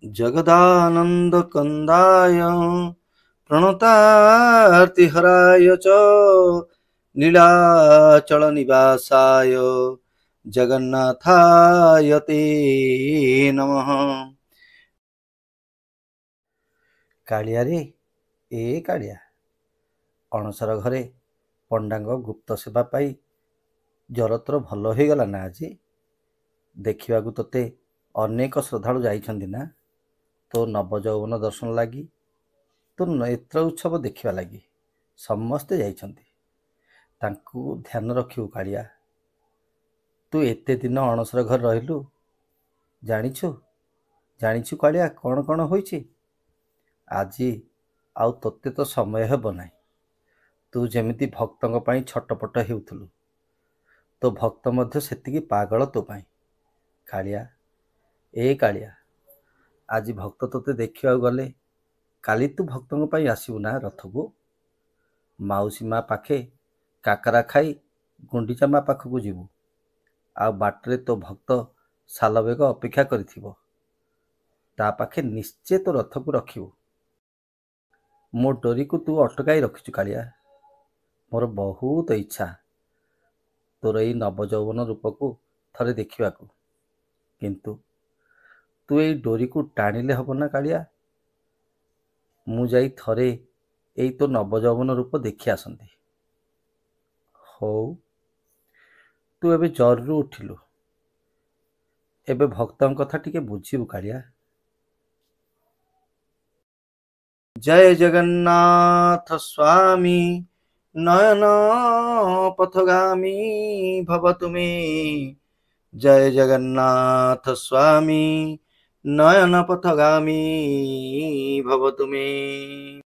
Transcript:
जगदानन्दकन्दाय प्रणतार्तिहराय च नीलाचलनिवासाय जगन्नाथाय ते नमः। कालिया रे ए कालिया, अणसर घरे पंडांग गुप्त सेवा पाई जर तोर भल हो गला ना आज? देखा तोते अनेक श्रद्धालु जाइछन्ति ना तो नवजौवन दर्शन लगी, तो नेत्र उत्सव देखा लगी समस्ते जाइछन्ति। तांकु ध्यान रखिबु कालिया। तू एते दिन अणसर घर रहिलु, जानिछु जानिछु कालिया कौन कौन होइछि? आजी आउ तोते तो समय हेब नाही। तू जेमिति भक्तंक पाई छटपट हेउथुलु, तो भक्त मध्य सेतिकी पागल तो पाई। कालिया ए कालिया, आज भक्त तोते देखा गले, काली तू भक्तों पाई आसबु ना रथ को? माउसी माँ पाखे काकरा खाई गुंडीचा माँ पाखक जीवु, आ बाटरे तो भक्त सालबेग अपेक्षा करिथिबो, ता पाखे निश्चय तो रथ को रखिबु। मो डोरी को तू अटकाई रखिचु कालिया। मोर बहुत इच्छा तोर एई नवजौवन रूप को थरे देखा, किंतु तू एई डोरी को टाणिले हब ना कालिया? मु जाई थरे एई तो नवजौवन रूप देखि आसंती। हौ तू एबे जरूर उठिलु, एबे भक्तों कथा टिके बुझिबु कालिया। जय जगन्नाथ स्वामी नयन पथगामी भव तुमे। जय जगन्नाथ स्वामी नयन पथगामी भव तुमे।